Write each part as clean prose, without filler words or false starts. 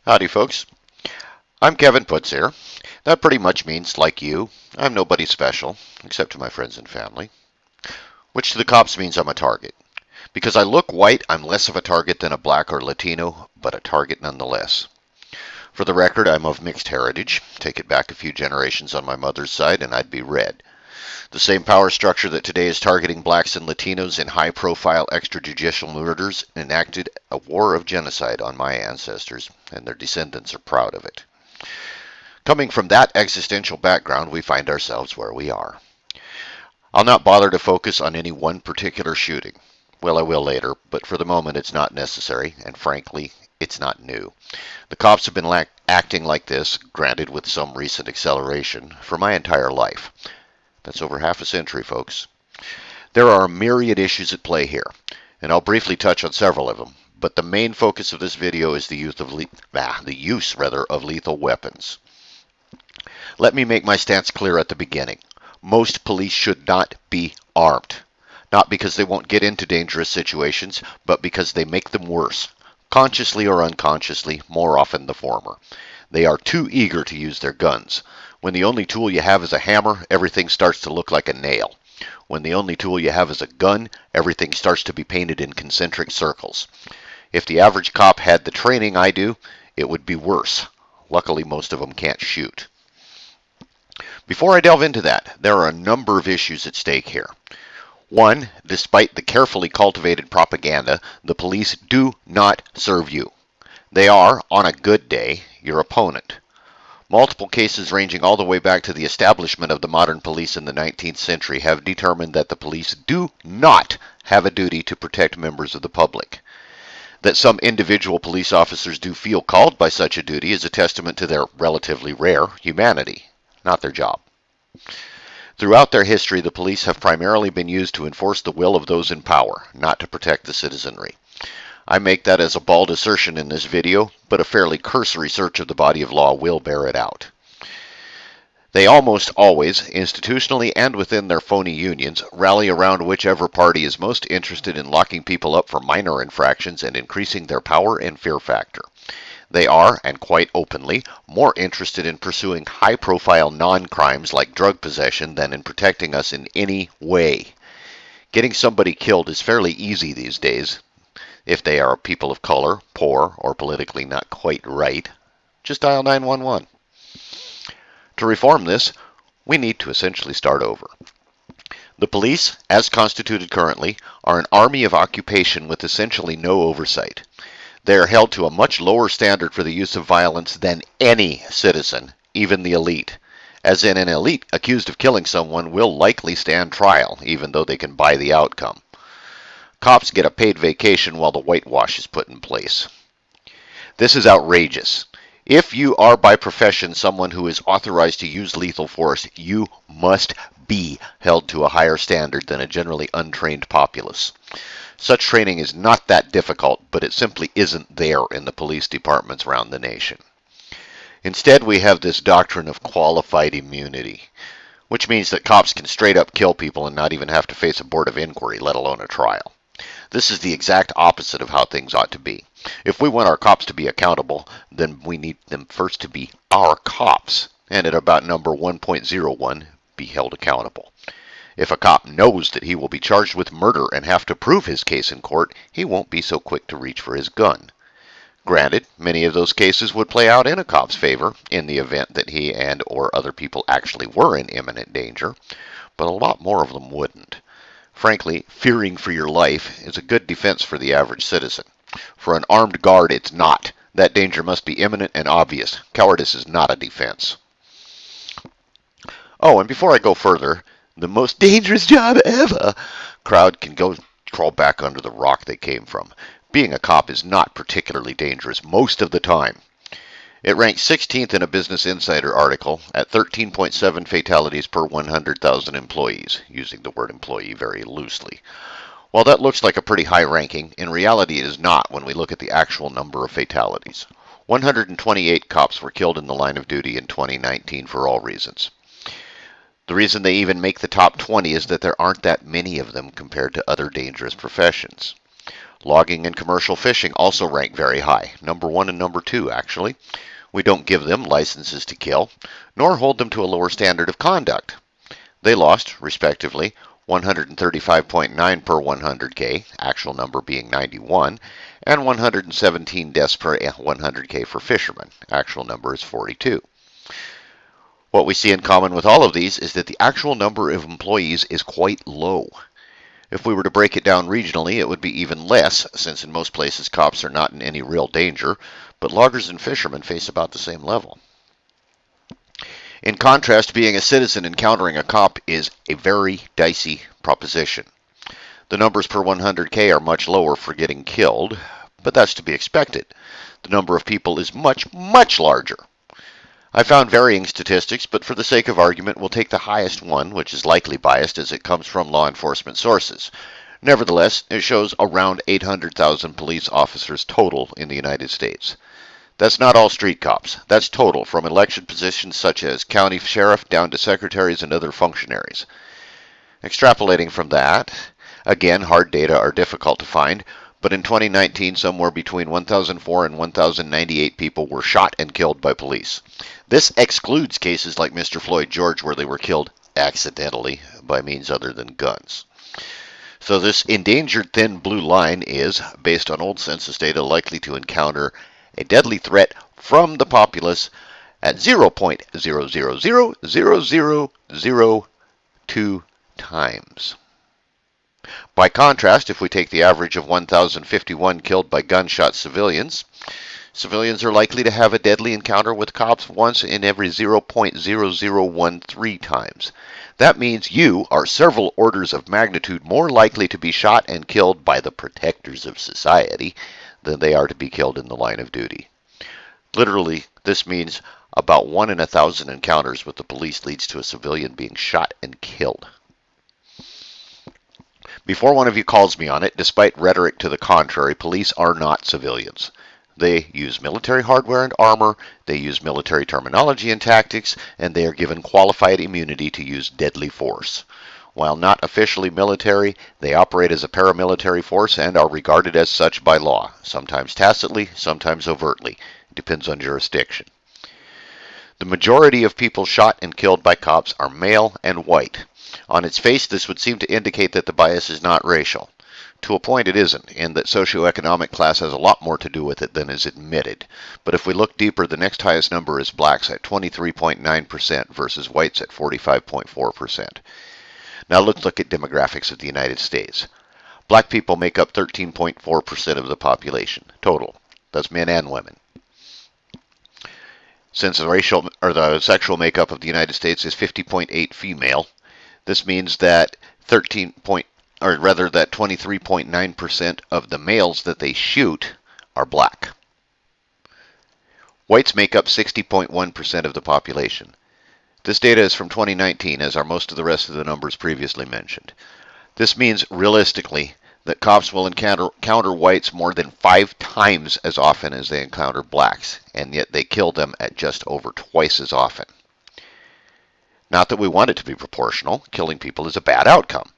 Howdy, folks. I'm Kevin Putz here. That pretty much means, like you, I'm nobody special, except to my friends and family. Which to the cops means I'm a target. Because I look white, I'm less of a target than a black or Latino, but a target nonetheless. For the record, I'm of mixed heritage. Take it back a few generations on my mother's side, and I'd be red. The same power structure that today is targeting blacks and Latinos in high-profile extrajudicial murders enacted a war of genocide on my ancestors, and their descendants are proud of it. Coming from that existential background, we find ourselves where we are. I'll not bother to focus on any one particular shooting. Well, I will later, but for the moment it's not necessary, and frankly, it's not new. The cops have been acting like this, granted with some recent acceleration, for my entire life. That's over half a century, folks. There are a myriad issues at play here, and I'll briefly touch on several of them, but the main focus of this video is the use of lethal weapons. Let me make my stance clear at the beginning. Most police should not be armed. Not because they won't get into dangerous situations, but because they make them worse. Consciously or unconsciously, more often the former. They are too eager to use their guns. When the only tool you have is a hammer, everything starts to look like a nail. When the only tool you have is a gun, everything starts to be painted in concentric circles. If the average cop had the training I do, it would be worse. Luckily, most of them can't shoot. Before I delve into that, there are a number of issues at stake here. One, despite the carefully cultivated propaganda, the police do not serve you. They are, on a good day, your opponent. Multiple cases ranging all the way back to the establishment of the modern police in the 19th century have determined that the police do not have a duty to protect members of the public. That some individual police officers do feel called by such a duty is a testament to their relatively rare humanity, not their job. Throughout their history, the police have primarily been used to enforce the will of those in power, not to protect the citizenry. I make that as a bald assertion in this video, but a fairly cursory search of the body of law will bear it out. They almost always, institutionally and within their phony unions, rally around whichever party is most interested in locking people up for minor infractions and increasing their power and fear factor. They are, and quite openly, more interested in pursuing high-profile non-crimes like drug possession than in protecting us in any way. Getting somebody killed is fairly easy these days. If they are people of color, poor, or politically not quite right, just dial 911. To reform this, we need to essentially start over. The police, as constituted currently, are an army of occupation with essentially no oversight. They are held to a much lower standard for the use of violence than any citizen, even the elite. As in, an elite accused of killing someone will likely stand trial, even though they can buy the outcome. Cops get a paid vacation while the whitewash is put in place. This is outrageous. If you are by profession someone who is authorized to use lethal force, you must be held to a higher standard than a generally untrained populace. Such training is not that difficult, but it simply isn't there in the police departments around the nation. Instead, we have this doctrine of qualified immunity, which means that cops can straight up kill people and not even have to face a board of inquiry, let alone a trial. This is the exact opposite of how things ought to be. If we want our cops to be accountable, then we need them first to be our cops, and at about number 1.01, be held accountable. If a cop knows that he will be charged with murder and have to prove his case in court, he won't be so quick to reach for his gun. Granted, many of those cases would play out in a cop's favor in the event that he and or other people actually were in imminent danger, but a lot more of them wouldn't. Frankly, fearing for your life is a good defense for the average citizen. For an armed guard, it's not. That danger must be imminent and obvious. Cowardice is not a defense. Oh, and before I go further, the most dangerous job ever crowd can go crawl back under the rock they came from. Being a cop is not particularly dangerous most of the time. It ranks 16th in a Business Insider article at 13.7 fatalities per 100,000 employees, using the word employee very loosely. While that looks like a pretty high ranking, in reality it is not when we look at the actual number of fatalities. 128 cops were killed in the line of duty in 2019 for all reasons. The reason they even make the top 20 is that there aren't that many of them compared to other dangerous professions. Logging and commercial fishing also rank very high, number 1 and number 2 actually. We don't give them licenses to kill, nor hold them to a lower standard of conduct. They lost, respectively, 135.9 per 100K, actual number being 91, and 117 deaths per 100K for fishermen, actual number is 42. What we see in common with all of these is that the actual number of employees is quite low. If we were to break it down regionally, it would be even less, since in most places cops are not in any real danger, but loggers and fishermen face about the same level. In contrast, being a citizen encountering a cop is a very dicey proposition. The numbers per 100K are much lower for getting killed, but that's to be expected. The number of people is much, much larger. I found varying statistics, but for the sake of argument, we'll take the highest one, which is likely biased as it comes from law enforcement sources. Nevertheless, it shows around 800,000 police officers total in the United States. That's not all street cops. That's total, from elected positions such as county sheriff down to secretaries and other functionaries. Extrapolating from that, again, hard data are difficult to find, but in 2019, somewhere between 1,004 and 1,098 people were shot and killed by police. This excludes cases like Mr. Floyd George, where they were killed accidentally by means other than guns. So this endangered thin blue line is, based on old census data, likely to encounter a deadly threat from the populace at 0.0000002 times. By contrast, if we take the average of 1,051 killed by gunshot civilians, civilians are likely to have a deadly encounter with cops once in every 0.0013 times. That means you are several orders of magnitude more likely to be shot and killed by the protectors of society than they are to be killed in the line of duty. Literally, this means about 1 in 1,000 encounters with the police leads to a civilian being shot and killed. Before one of you calls me on it, despite rhetoric to the contrary, police are not civilians. They use military hardware and armor, they use military terminology and tactics, and they are given qualified immunity to use deadly force. While not officially military, they operate as a paramilitary force and are regarded as such by law, sometimes tacitly, sometimes overtly. It depends on jurisdiction. The majority of people shot and killed by cops are male and white. On its face, this would seem to indicate that the bias is not racial. To a point, it isn't, in that socioeconomic class has a lot more to do with it than is admitted. But if we look deeper, the next highest number is blacks at 23.9% versus whites at 45.4%. Now let's look at demographics of the United States. Black people make up 13.4% of the population, total. That's men and women. Since the sexual makeup of the United States is 50.8 female, this means that 23.9% of the males that they shoot are black. Whites make up 60.1% of the population. This data is from 2019, as are most of the rest of the numbers previously mentioned. This means, realistically, that cops will encounter whites more than 5 times as often as they encounter blacks, and yet they kill them at just over twice as often. Not that we want it to be proportional. Killing people is a bad outcome.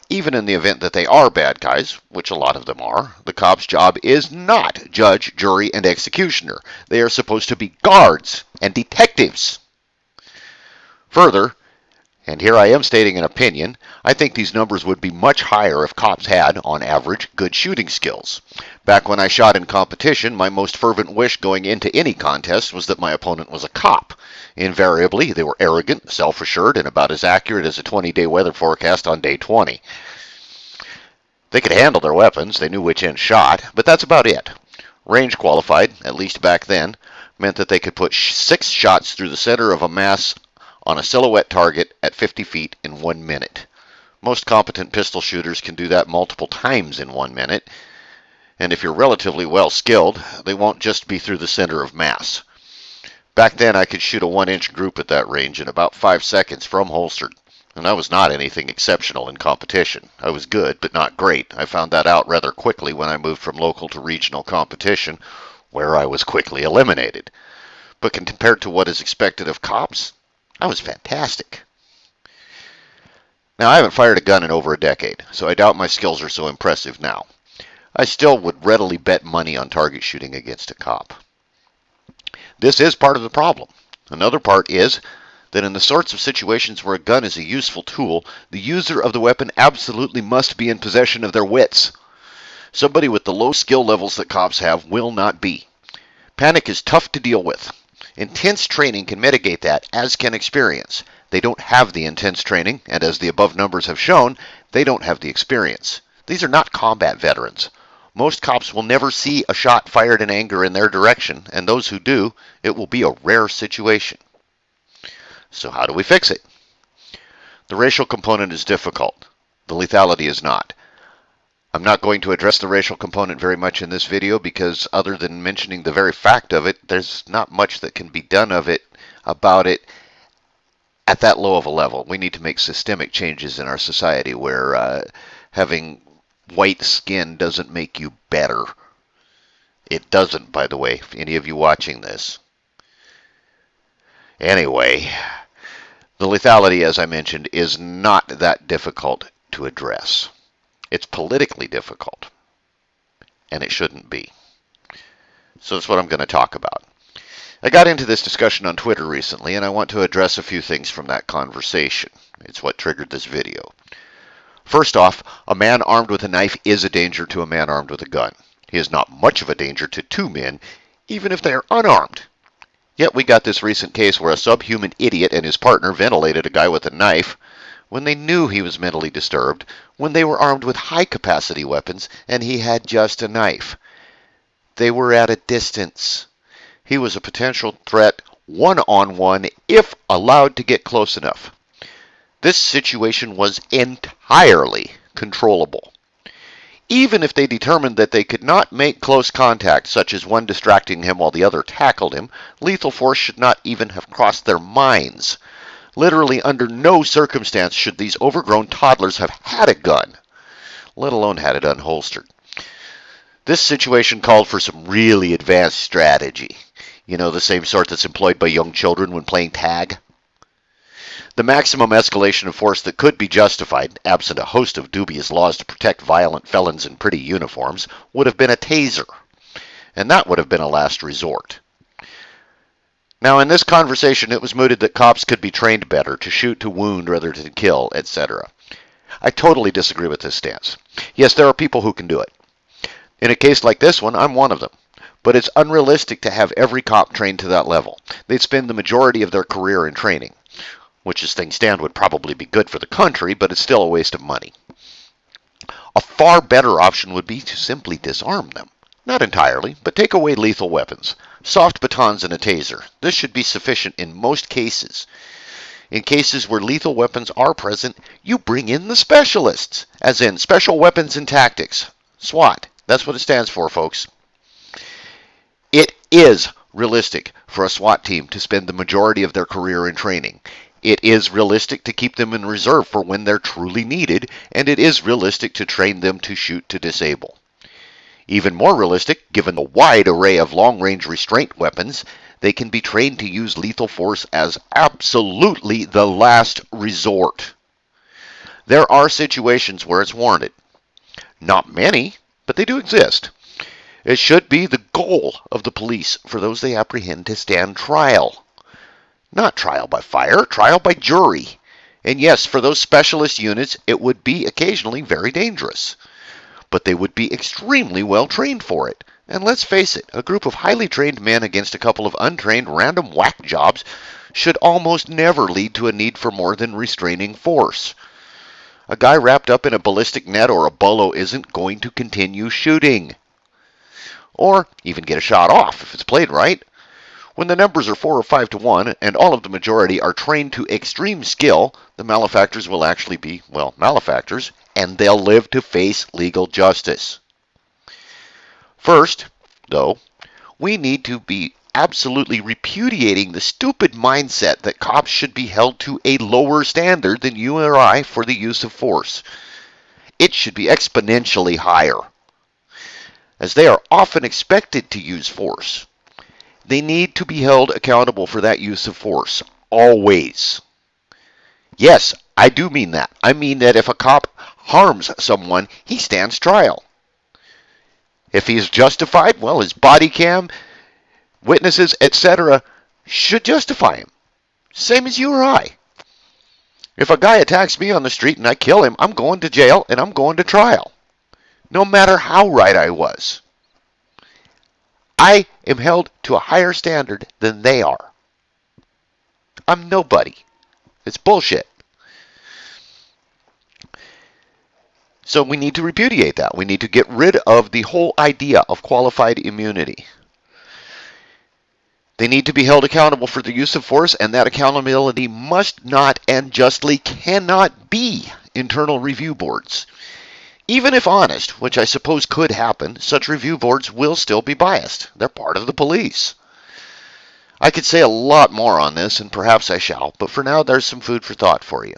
Even in the event that they are bad guys, which a lot of them are, the cop's job is not judge, jury, and executioner. They are supposed to be guards and detectives. Further, and here I am stating an opinion, I think these numbers would be much higher if cops had, on average, good shooting skills. Back when I shot in competition, my most fervent wish going into any contest was that my opponent was a cop. Invariably, they were arrogant, self-assured, and about as accurate as a 20-day weather forecast on day 20. They could handle their weapons, they knew which end shot, but that's about it. Range qualified, at least back then, meant that they could put 6 shots through the center of a mass on a silhouette target at 50 feet in 1 minute. Most competent pistol shooters can do that multiple times in 1 minute, and if you're relatively well skilled, they won't just be through the center of mass. Back then, I could shoot a 1-inch group at that range in about 5 seconds from holstered, and I was not anything exceptional in competition. I was good, but not great. I found that out rather quickly when I moved from local to regional competition, where I was quickly eliminated. But compared to what is expected of cops, I was fantastic. Now, I haven't fired a gun in over a decade, so I doubt my skills are so impressive now. I still would readily bet money on target shooting against a cop. This is part of the problem. Another part is that in the sorts of situations where a gun is a useful tool, the user of the weapon absolutely must be in possession of their wits. Somebody with the low skill levels that cops have will not be. Panic is tough to deal with. Intense training can mitigate that, as can experience. They don't have the intense training, and as the above numbers have shown, they don't have the experience. These are not combat veterans. Most cops will never see a shot fired in anger in their direction, and those who do, it will be a rare situation. So how do we fix it? The racial component is difficult. The lethality is not. I'm not going to address the racial component very much in this video because other than mentioning the very fact of it, there's not much that can be done about it at that low of a level. We need to make systemic changes in our society where having white skin doesn't make you better. It doesn't, by the way, if any of you watching this. Anyway, the lethality, as I mentioned, is not that difficult to address. It's politically difficult, and it shouldn't be. So that's what I'm going to talk about. I got into this discussion on Twitter recently, and I want to address a few things from that conversation. It's what triggered this video. First off, a man armed with a knife is a danger to a man armed with a gun. He is not much of a danger to two men, even if they are unarmed. Yet we got this recent case where a subhuman idiot and his partner ventilated a guy with a knife when they knew he was mentally disturbed, when they were armed with high-capacity weapons, and he had just a knife. They were at a distance. He was a potential threat one-on-one if allowed to get close enough. This situation was entirely controllable. Even if they determined that they could not make close contact, such as one distracting him while the other tackled him, lethal force should not even have crossed their minds. Literally, under no circumstance should these overgrown toddlers have had a gun, let alone had it unholstered. This situation called for some really advanced strategy. You know, the same sort that's employed by young children when playing tag. The maximum escalation of force that could be justified, absent a host of dubious laws to protect violent felons in pretty uniforms, would have been a taser. And that would have been a last resort. Now, in this conversation, it was mooted that cops could be trained better to shoot to wound rather than kill, etc. I totally disagree with this stance. Yes, there are people who can do it. In a case like this one, I'm one of them. But it's unrealistic to have every cop trained to that level. They'd spend the majority of their career in training, which as things stand would probably be good for the country, but it's still a waste of money. A far better option would be to simply disarm them. Not entirely, but take away lethal weapons. Soft batons and a taser. This should be sufficient in most cases. In cases where lethal weapons are present, you bring in the specialists, as in Special Weapons and Tactics. SWAT. That's what it stands for, folks. It is realistic for a SWAT team to spend the majority of their career in training. It is realistic to keep them in reserve for when they're truly needed, and it is realistic to train them to shoot to disable. Even more realistic, given the wide array of long-range restraint weapons, they can be trained to use lethal force as absolutely the last resort. There are situations where it's warranted. Not many, but they do exist. It should be the goal of the police for those they apprehend to stand trial. Not trial by fire, trial by jury. And yes, for those specialist units, it would be occasionally very dangerous. But they would be extremely well trained for it. And let's face it, a group of highly trained men against a couple of untrained random whack jobs should almost never lead to a need for more than restraining force. A guy wrapped up in a ballistic net or a bolo isn't going to continue shooting. Or even get a shot off if it's played right. When the numbers are 4 or 5 to 1, and all of the majority are trained to extreme skill, the malefactors will actually be, well, malefactors, and they'll live to face legal justice. First, though, we need to be absolutely repudiating the stupid mindset that cops should be held to a lower standard than you or I for the use of force. It should be exponentially higher, as they are often expected to use force. They need to be held accountable for that use of force, always. Yes, I do mean that. I mean that if a cop harms someone, he stands trial. If he is justified, well, his body cam, witnesses, etc., should justify him. Same as you or I. If a guy attacks me on the street and I kill him, I'm going to jail and I'm going to trial. No matter how right I was. I am held to a higher standard than they are. I'm nobody. It's bullshit. So we need to repudiate that. We need to get rid of the whole idea of qualified immunity. They need to be held accountable for the use of force, and that accountability must not and justly cannot be internal review boards. Even if honest, which I suppose could happen, such review boards will still be biased. They're part of the police. I could say a lot more on this, and perhaps I shall, but for now there's some food for thought for you.